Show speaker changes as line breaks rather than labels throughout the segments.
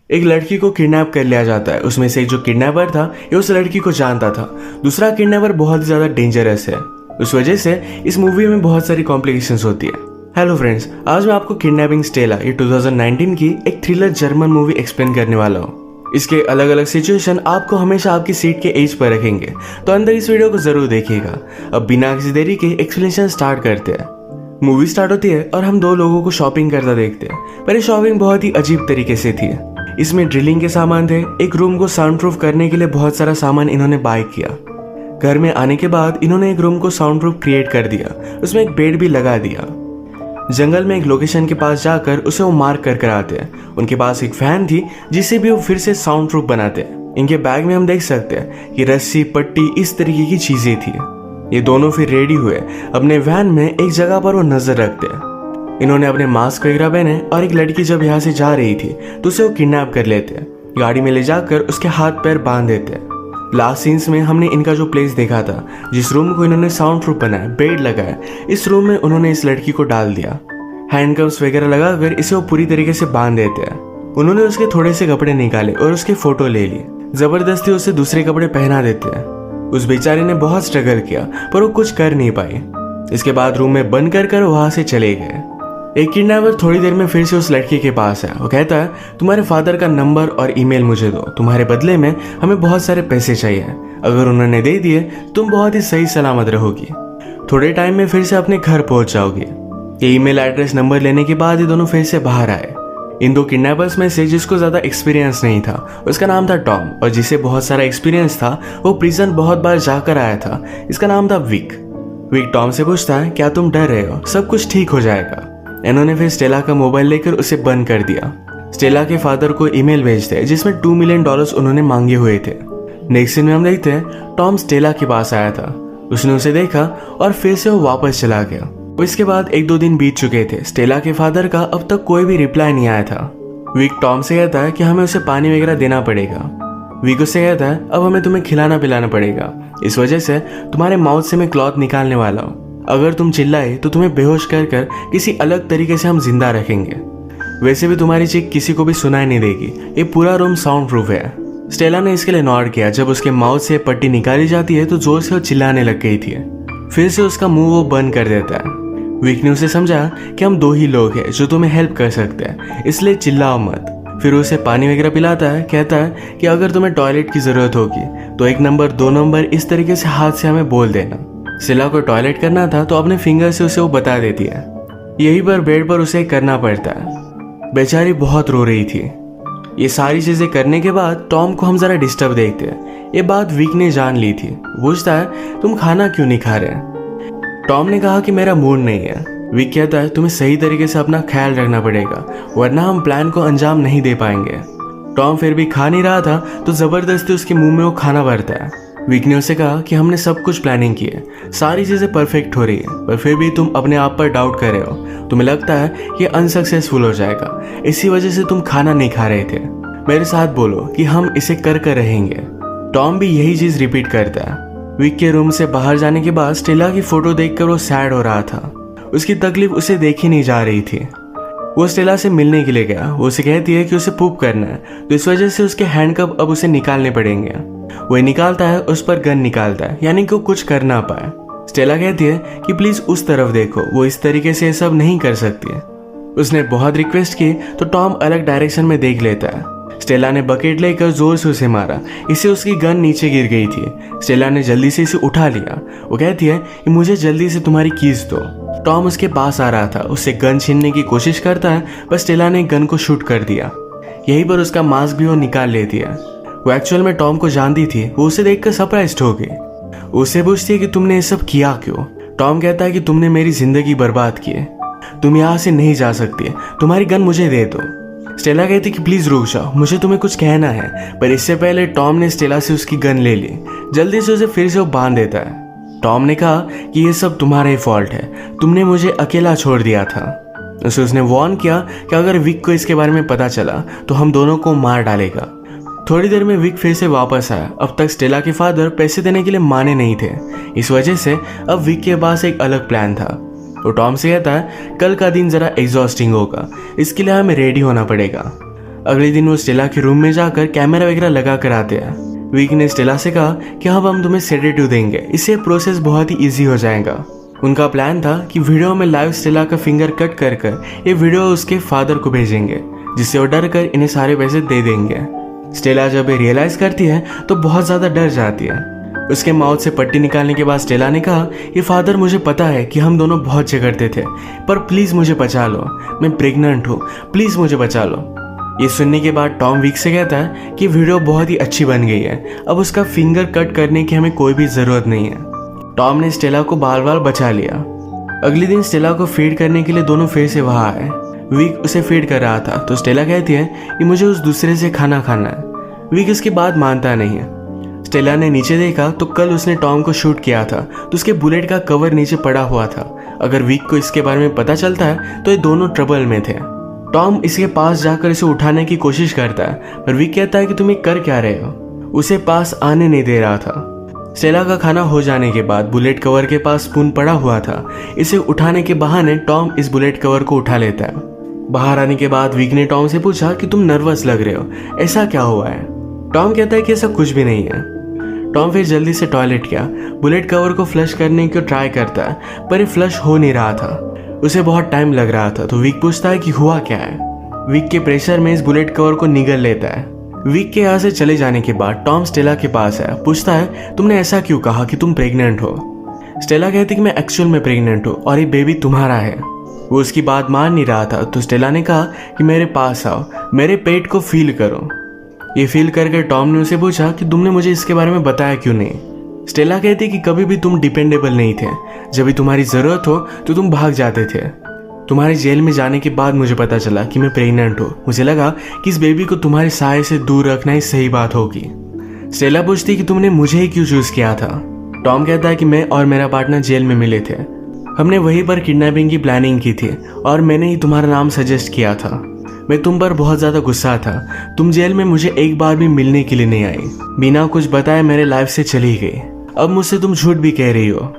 एक लड़की को किडनैप कर लिया जाता है। उसमें से एक जो किडनैपर था ये उस लड़की को जानता था। दूसरा किडनैपर बहुत ही ज्यादा डेंजरस है। उस वजह से इस मूवी में बहुत सारी कॉम्प्लिकेशंस होती है। हेलो फ्रेंड्स, आज मैं आपको किडनैपिंग स्टेला ये 2019 की एक थ्रिलर जर्मन मूवी एक्सप्लेन करने वाला हूँ। इसके अलग अलग सिचुएशन आपको हमेशा आपकी सीट के एज पर रखेंगे, तो अंदर इस वीडियो को जरूर देखिएगा। अब बिना किसी देरी के एक्सप्लेनेशन स्टार्ट करते हैं। मूवी स्टार्ट होती है और हम दो लोगों को शॉपिंग करता देखते हैं, पर ये शॉपिंग बहुत ही अजीब तरीके से थी। इसमें ड्रिलिंग के सामान थे। एक रूम को साउंड प्रूफ करने के लिए बहुत सारा सामान इन्होंने बाय किया। घर में आने के बाद इन्होंने एक रूम को साउंड प्रूफ क्रिएट कर दिया। उसमें एक बेड भी लगा दिया। जंगल में एक लोकेशन के पास जाकर उसे वो मार्क कर आते हैं। उनके पास एक फैन थी जिसे भी वो फिर से साउंड प्रूफ बनाते हैं। इनके बैग में हम देख सकते हैं कि रस्सी, पट्टी, इस तरीके की चीजें थी। ये दोनों फिर रेडी हुए। अपने वैन में एक जगह पर वो नजर रखते हैं। इन्होंने अपने मास्क वगैरह पहने और एक लड़की जब यहाँ से जा रही थी तो उसे वो किडनैप कर लेते हैं। गाड़ी में ले जाकर उसके हाथ पैर बांध देते हैं। लास्ट सीन्स में हमने इनका जो प्लेस देखा था, जिस रूम को इन्होंने साउंड प्रूफ बनाया, बेड लगाया, इस रूम में उन्होंने इस लड़की को डाल दिया। हैंडकफ्स वगैरह लगाकर इसे वो पूरी तरीके से बांध देते हैं। उन्होंने उसके थोड़े से कपड़े निकाले और उसके फोटो ले लिए। जबरदस्ती उसे दूसरे कपड़े पहना देते हैं। उस बेचारे ने बहुत स्ट्रगल किया पर वो कुछ कर नहीं पाई। इसके बाद रूम में बंद कर वहां से चले गए। एक किडनैपर थोड़ी देर में फिर से उस लड़की के पास है। वो कहता है, तुम्हारे फादर का नंबर और ईमेल मुझे दो, तुम्हारे बदले में हमें बहुत सारे पैसे चाहिए। अगर उन्होंने दे दिए तुम बहुत ही सही सलामत रहोगी। थोड़े टाइम में फिर से अपने घर पहुंच जाओगी। ये ईमेल एड्रेस नंबर लेने के बाद ये दोनों फिर से बाहर आए। इन दो किडनैपर्स में से जिसको ज्यादा एक्सपीरियंस नहीं था उसका नाम था टॉम, और जिसे बहुत सारा एक्सपीरियंस था वो प्रिजन बहुत बार जाकर आया था, इसका नाम था विक। विक टॉम से पूछता है, क्या तुम डर रहे हो? सब कुछ ठीक हो जाएगा। इन्होंने फिर स्टेला का मोबाइल लेकर उसे बंद कर दिया। स्टेला के फादर को ईमेल भेजते हैं जिसमें $2 मिलियन उन्होंने मांगे हुए थे। नेक्स्ट सीन में हम देखते हैं टॉम स्टेला के पास आया था। उसने उसे देखा और फिर से वो वापस चला गया। इसके बाद 1-2 दिन बीत चुके थे। स्टेला के फादर का अब तक कोई भी रिप्लाई नहीं आया था। विक टॉम से कहता है कि हमें उसे पानी वगैरह देना पड़ेगा। विक उससे कहता है, अब हमें तुम्हें खिलाना पिलाना पड़ेगा, इस वजह से तुम्हारे माउथ से मैं क्लॉथ निकालने वाला हूँ। अगर तुम चिल्लाए तो तुम्हें बेहोश कर किसी अलग तरीके से हम जिंदा रखेंगे। वैसे भी तुम्हारी चीख किसी को भी सुनाई नहीं देगी। ये पूरा रूम साउंड प्रूफ है। स्टेला ने इसके लिए नॉड किया। जब उसके माउथ से पट्टी निकाली जाती है तो जोर से वो चिल्लाने लग गई थी। फिर से उसका मुंह वो बंद कर देता है। विक ने उसे समझा कि हम 2 ही लोग हैं जो तुम्हें हेल्प कर सकते हैं, इसलिए चिल्लाओ मत। फिर उसे पानी वगैरह पिलाता है। कहता है कि अगर तुम्हें टॉयलेट की जरूरत होगी तो 1 नंबर 2 नंबर इस तरीके से हाथ से हमें बोल देना। स्टेला को टॉयलेट करना था तो अपने फिंगर से उसे वो बता देती है। यही पर बेड पर उसे करना पड़ता है। बेचारी बहुत रो रही थी। ये सारी चीजें करने के बाद टॉम को हम जरा डिस्टर्ब देखते हैं। ये बात विक ने जान ली थी। पूछता है, तुम खाना क्यों नहीं खा रहे? टॉम ने कहा कि मेरा मूड नहीं है। विक कहता है, तुम्हें सही तरीके से अपना ख्याल रखना पड़ेगा, वरना हम प्लान को अंजाम नहीं दे पाएंगे। टॉम फिर भी खा नहीं रहा था तो जबरदस्ती उसके मुंह में वो खाना भरता है। विक ने उसे कहा कि हमने सब कुछ प्लानिंग की है, सारी चीजें परफेक्ट हो रही है, पर फिर भी तुम अपने आप पर डाउट कर रहे हो। तुम्हें लगता है ये अनसक्सेसफुल हो जाएगा, इसी वजह से तुम खाना नहीं खा रहे थे। मेरे साथ बोलो कि हम इसे कर रहेंगे। टॉम भी यही चीज रिपीट करता है। विक के रूम से बाहर जाने के बाद स्टेला की फोटो देखकर वो सैड हो रहा था। उसकी तकलीफ उसे देखी नहीं जा रही थी। वो स्टेला से मिलने के लिए गया। वो उसे कहती है कि उसे पूप करना है, तो इस वजह से उसके हैंडकफ अब उसे निकालने पड़ेंगे। वो निकालता है, उस पर गन निकालता है, यानी कि वो कुछ कर ना पाए। स्टेला कहती है कि प्लीज उस तरफ देखो, वो इस तरीके से सब नहीं कर सकती है। उसने बहुत रिक्वेस्ट की तो टॉम अलग डायरेक्शन में देख लेता है। स्टेला ने बकेट लेकर जोर से उसे मारा। इससे उसकी गन नीचे गिर गई थी। स्टेला ने जल्दी से इसे उठा लिया। वो कहती है कि मुझे जल्दी से तुम्हारी कीज दो। टॉम उसके पास आ रहा था, उससे गन छीनने की कोशिश करता है, पर स्टेला ने गन को शूट कर दिया। यहीं पर उसका मास्क भी वो निकाल लेती है। वो एक्चुअल में टॉम को जानती थी। वो उसे देखकर सरप्राइज्ड हो गई। उससे पूछती है कि तुमने ये सब किया क्यों? टॉम कहता है कि तुमने मेरी जिंदगी बर्बाद की है, तुम यहाँ से नहीं जा सकती, तुम्हारी गन मुझे दे दो। स्टेला कहती कि प्लीज रुक जाओ, मुझे तुम्हें कुछ कहना है। पर इससे पहले टॉम ने स्टेला से उसकी गन ले ली। जल्दी से उसे फिर से वो बांध देता है। टॉम ने कहा कि ये सब तुम्हारा ही फॉल्ट है, तुमने मुझे अकेला छोड़ दिया था। उसने वार्न किया कि अगर विक को इसके बारे में पता चला तो हम दोनों को मार डालेगा। थोड़ी देर में विक फिर से वापस आया। अब तक स्टेला के फादर पैसे देने के लिए माने नहीं थे, इस वजह से अब विक के पास एक अलग प्लान था। तो टॉम से कहता है, कल का दिन जरा एग्जॉस्टिंग होगा, इसके लिए हमें रेडी होना पड़ेगा। अगले दिन वो स्टेला के रूम में जाकर कैमरा वगैरह लगा कर आते हैं। विक ने स्टेला से कहा कि अब हम तुम्हें सेडेटिव देंगे, इससे प्रोसेस बहुत ही ईजी हो जाएगा। उनका प्लान था कि वीडियो में लाइव स्टेला का फिंगर कट कर ये वीडियो उसके फादर को भेजेंगे, जिससे वो डर कर इन्हें सारे पैसे दे देंगे। स्टेला जब ये रियलाइज करती है तो बहुत ज्यादा डर जाती है। उसके माउथ से पट्टी निकालने के बाद स्टेला ने कहा, ये फादर मुझे पता है कि हम दोनों बहुत झगड़ते थे, पर प्लीज मुझे बचा लो, मैं प्रेग्नेंट हूँ, प्लीज मुझे बचा लो। ये सुनने के बाद टॉम विक से कहता है कि वीडियो बहुत ही अच्छी बन गई है, अब उसका फिंगर कट करने की हमें कोई भी जरूरत नहीं है। टॉम ने स्टेला को बाल बाल बचा लिया। अगले दिन स्टेला को फीड करने के लिए दोनों फिर से वहां आए। विक उसे फीड कर रहा था तो स्टेला कहती है कि मुझे उस दूसरे से खाना खाना है। विक इसकी बात मानता नहीं है। स्टेला ने नीचे देखा तो कल उसने टॉम को शूट किया था तो उसके बुलेट का कवर नीचे पड़ा हुआ था। अगर विक को इसके बारे में पता चलता है तो ये दोनों ट्रबल में थे। टॉम इसके पास जाकर इसे उठाने की कोशिश करता है, पर विक कहता है कि तुम ये कर क्या रहे हो, उसे पास आने नहीं दे रहा था। स्टेला का खाना हो जाने के बाद बुलेट कवर के पास स्पून पड़ा हुआ था। इसे उठाने के बहाने टॉम इस बुलेट कवर को उठा लेता है। बाहर आने के बाद विक ने टॉम से पूछा कि तुम नर्वस लग रहे हो, ऐसा क्या हुआ है। टॉम कहता है कि ऐसा कुछ भी नहीं है। टॉम फिर जल्दी से टॉयलेट गया, बुलेट कवर को फ्लश करने की ट्राई करता है, पर ये फ्लश हो नहीं रहा था। उसे बहुत टाइम लग रहा था तो विक पूछता है कि हुआ क्या है। विक के प्रेशर में इस बुलेट कवर को निगल लेता है। विक के यहाँ से चले जाने के बाद टॉम स्टेला के पास है, पूछता है तुमने ऐसा क्यों कहा कि तुम प्रेग्नेंट हो। स्टेला कहती कि मैं एक्चुअल में प्रेग्नेंट हूँ और ये बेबी तुम्हारा है। वो उसकी बात मान नहीं रहा था तो स्टेला ने कहा कि मेरे पास आओ, मेरे पेट को फील करो। ये फील करके टॉम ने उसे पूछा कि तुमने मुझे इसके बारे में बताया क्यों नहीं। स्टेला कहती कि कभी भी तुम डिपेंडेबल नहीं थे, जब भी तुम्हारी जरूरत हो तो तुम भाग जाते थे। तुम्हारे जेल में जाने के बाद मुझे पता चला कि मैं प्रेग्नेंट हूँ। मुझे लगा कि इस बेबी को तुम्हारे साय से दूर रखना ही सही बात होगी। स्टेला पूछती कि तुमने मुझे ही क्यों चूज किया था। टॉम कहता है कि मैं और मेरा पार्टनर जेल में मिले थे, हमने वहीं पर किडनैपिंग की प्लानिंग की थी और मैंने ही तुम्हारा नाम सजेस्ट किया था। मैं तुम पर बहुत ज्यादा गुस्सा था, तुम जेल में मुझे एक बार भी मिलने के लिए नहीं आई, बिना कुछ बताए मेरे लाइफ से चली गई। अब मुझसे तुम झूठ भी कह रही हो।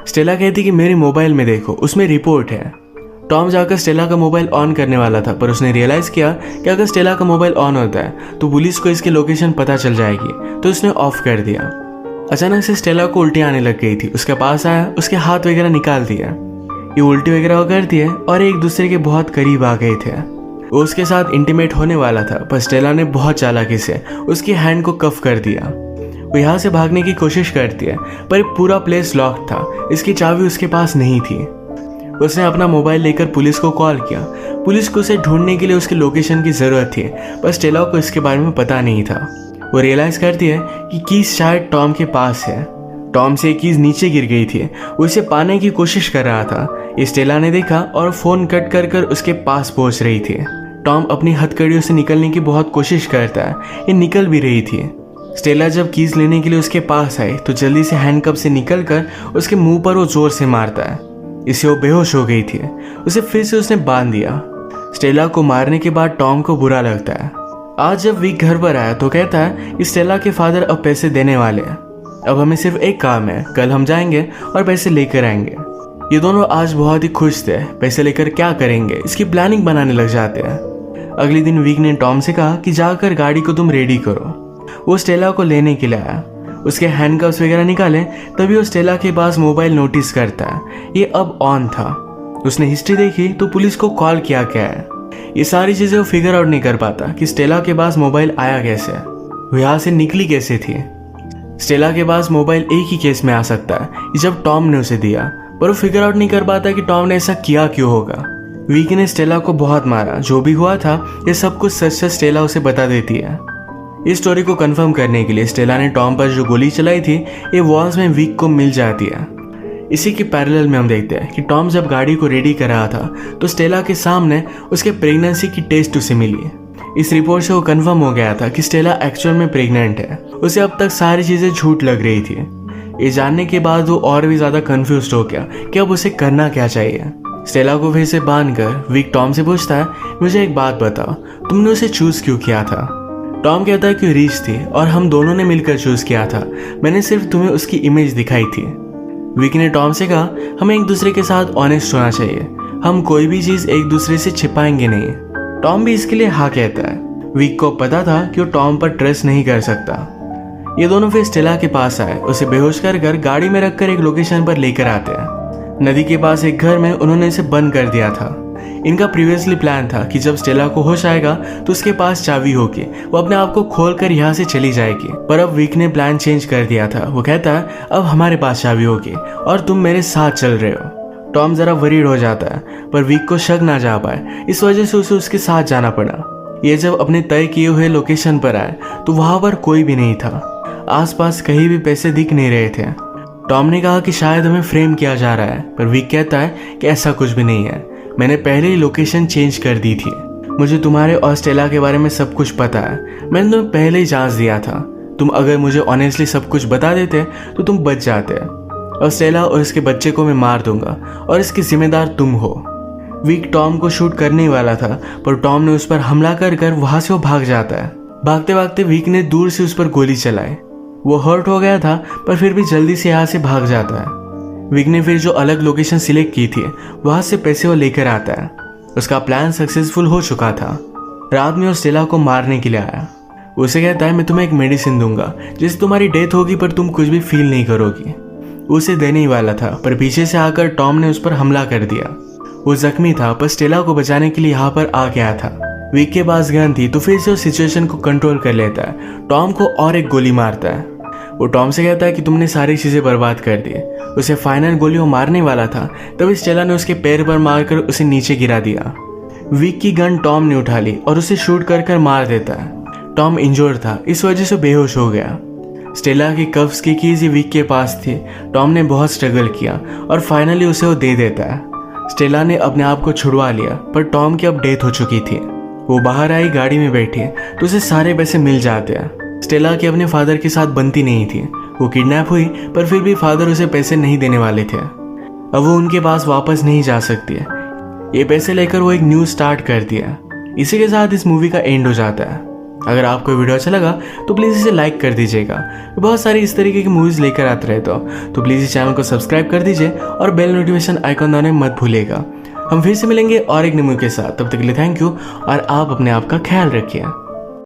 स्टेला कहती कि मेरे मोबाइल में देखो, उसमें रिपोर्ट है। टॉम जाकर स्टेला का मोबाइल ऑन करने वाला था, पर उसने रियलाइज किया कि अगर स्टेला का मोबाइल ऑन होता है तो पुलिस को इसकी लोकेशन पता चल जाएगी, तो उसने ऑफ कर दिया। अचानक से स्टेला को उल्टी आने लग गई थी। उसके पास आया, उसके हाथ वगैरह निकाल दिया। ये उल्टी वगैरह करती है और एक दूसरे के बहुत करीब आ गए थे। वो उसके साथ इंटीमेट होने वाला था, पर स्टेला ने बहुत चालाकी से उसकी हैंड को कफ कर दिया। वो यहाँ से भागने की कोशिश करती है, पर पूरा प्लेस लॉक था, इसकी चाबी उसके पास नहीं थी। उसने अपना मोबाइल लेकर पुलिस को कॉल किया। पुलिस को उसे ढूंढने के लिए उसकी लोकेशन की जरूरत थी, पर स्टेला को इसके बारे में पता नहीं था। वो रियलाइज करती है कि कीज शायद टॉम के पास है। टॉम से कीज नीचे गिर गई थी, वो इसे पाने की कोशिश कर रहा था। ये स्टेला ने देखा और फोन कट कर कर उसके पास पहुंच रही थी। टॉम अपनी हथकड़ियों से निकलने की बहुत कोशिश करता है, ये निकल भी रही थी। स्टेला जब कीज लेने के लिए उसके पास आई तो जल्दी से हैंडकफ से निकलकर उसके मुंह पर वो जोर से मारता है। इससे वो बेहोश हो गई थी। उसे फिर से उसने बांध दिया। स्टेला को मारने के बाद टॉम को बुरा लगता है। आज जब विक घर पर आया तो कहता है कि स्टेला के फादर अब पैसे देने वाले हैं, अब हमें सिर्फ एक काम है, कल हम जाएंगे और पैसे लेकर आएंगे। ये दोनों आज बहुत ही खुश थे। पैसे लेकर क्या करेंगे इसकी प्लानिंग बनाने लग जाते हैं। अगले दिन विक ने टॉम से कहा कि जाकर गाड़ी को तुम रेडी करो। वो स्टेला को लेने के लिए आया। उसके हैंडकफ्स वगैरह निकाले, तभी वो स्टेला के पास मोबाइल नोटिस करता है, ये अब ऑन था। उसने हिस्ट्री देखी तो पुलिस को कॉल किया क्या है। ये सारी चीजें वो फिगर आउट नहीं कर पाता कि स्टेला के पास मोबाइल आया कैसे, वो यहाँ से निकली कैसे थी। स्टेला के पास मोबाइल एक ही केस में आ सकता है, जब टॉम ने उसे दिया, पर वो फिगर आउट नहीं कर पाता कि टॉम ने ऐसा किया क्यों होगा। विक ने स्टेला को बहुत मारा। जो भी हुआ था ये सब कुछ सच सच स्टेला उसे बता देती है। इस स्टोरी को कंफर्म करने के लिए स्टेला ने टॉम पर जो गोली चलाई थी ये वॉल्स में विक को मिल जाती है। इसी के पैरेलल में हम देखते हैं कि टॉम जब गाड़ी को रेडी कर रहा था तो स्टेला के सामने उसके प्रेगनेंसी की टेस्ट उसे मिली। इस रिपोर्ट से वो कंफर्म हो गया था कि स्टेला एक्चुअल में प्रेग्नेंट है। उसे अब तक सारी चीजें झूठ लग रही थी। ये जानने के बाद वो और भी ज्यादा कंफ्यूज हो गया कि अब उसे करना क्या चाहिए। स्टेला को फिर से बांधकर विक टॉम से पूछता है, मुझे एक बात बताओ, तुमने उसे चूज क्यों किया था। टॉम कहता है कि रीच थी और हम दोनों ने मिलकर चूज किया था, मैंने सिर्फ तुम्हें उसकी इमेज दिखाई थी। विक ने टॉम से कहा, हमें एक दूसरे के साथ ऑनेस्ट होना चाहिए, हम कोई भी चीज एक दूसरे से छिपाएंगे नहीं। टॉम भी इसके लिए हाँ कहता है। विक को पता था कि वो टॉम पर ट्रस्ट नहीं कर सकता। ये दोनों फिर स्टेला के पास आए, उसे बेहोश कर गाड़ी में रखकर एक लोकेशन पर लेकर आते हैं। नदी के पास एक घर में उन्होंने इसे बंद कर दिया था। इनका प्रीवियसली प्लान था कि जब स्टेला को होश आएगा तो उसके पास चाबी होगी, वो अपने आप को खोलकर यहाँ से चली जाएगी। पर अब विक ने प्लान चेंज कर दिया था। वो कहता है अब हमारे पास चाबी होगी और तुम मेरे साथ चल रहे हो। टॉम जरा वरीड हो जाता है, पर विक को शक ना जा पाए, इस वजह से उसे उसके साथ जाना पड़ा। ये जब अपने तय किए हुए लोकेशन पर आए तो वहां पर कोई भी नहीं था। आसपास कहीं भी पैसे दिख नहीं रहे थे। टॉम ने कहा कि शायद हमें फ्रेम किया जा रहा है, पर विक कहता है कि ऐसा कुछ भी नहीं है, मैंने पहले ही लोकेशन चेंज कर दी थी। मुझे तुम्हारे और स्टेला के बारे में सब कुछ पता है, मैंने तुम्हें पहले ही जांच दिया था। तुम अगर मुझे ऑनेस्टली सब कुछ बता देते तो तुम बच जाते, और स्टेला और इसके बच्चे को मैं मार दूंगा और इसकी जिम्मेदार तुम हो। विक टॉम को शूट करने वाला था, पर टॉम ने उस पर हमला कर वहां से वो भाग जाता है। भागते भागते विक ने दूर से उस पर गोली चलाई। वो हर्ट हो गया था, पर फिर भी जल्दी से यहाँ से भाग जाता है। विक ने फिर जो अलग लोकेशन सिलेक्ट की थी वहां से पैसे वो लेकर आता है। उसका प्लान सक्सेसफुल हो चुका था। रात में वो स्टेला को मारने के लिए आया। उसे कहता है मैं तुम्हें एक मेडिसिन दूंगा जिससे तुम्हारी डेथ होगी पर तुम कुछ भी फील नहीं करोगी। उसे देने ही वाला था, पर पीछे से आकर टॉम ने उस पर हमला कर दिया। वो जख्मी था, पर स्टेला को बचाने के लिए यहाँ पर आ गया था। विक के पास गन थी तो फिर से वो सिचुएशन को कंट्रोल कर लेता है। टॉम को और एक गोली मारता है। वो टॉम से कहता है कि तुमने सारी चीजें बर्बाद कर दी। उसे फाइनल गोली वो मारने वाला था, तभी स्टेला ने उसके पैर पर मारकर उसे नीचे गिरा दिया। विक की गन टॉम ने उठा ली और उसे शूट कर मार देता है। टॉम इंजोर्ड था, इस वजह से बेहोश हो गया। स्टेला की कफ्स की कीज विक के पास थी। टॉम ने बहुत स्ट्रगल किया और फाइनली उसे वो दे देता है। स्टेला ने अपने आप को छुड़वा लिया, पर टॉम की अब डेथ हो चुकी थी। वो बाहर आई, गाड़ी में बैठी तो उसे सारे पैसे मिल जाते हैं। स्टेला की अपने फादर के साथ बनती नहीं थी। वो किडनैप हुई, पर फिर भी फादर उसे पैसे नहीं देने वाले थे। अब वो उनके पास वापस नहीं जा सकती है। ये पैसे लेकर वो एक न्यू स्टार्ट करती है। इसी के साथ इस मूवी का एंड हो जाता है। अगर आपको वीडियो अच्छा लगा तो प्लीज़ इसे लाइक कर दीजिएगा। बहुत सारी इस तरीके की मूवीज़ लेकर आते रहते हो, तो प्लीज़ इस चैनल को सब्सक्राइब कर दीजिए और बेल नोटिफिकेशन आइकॉन दबाना मत भूलिएगा। हम फिर से मिलेंगे और एक नई मूवी के साथ। तब तक के लिए थैंक यू और आप अपने आप का ख्याल रखिए।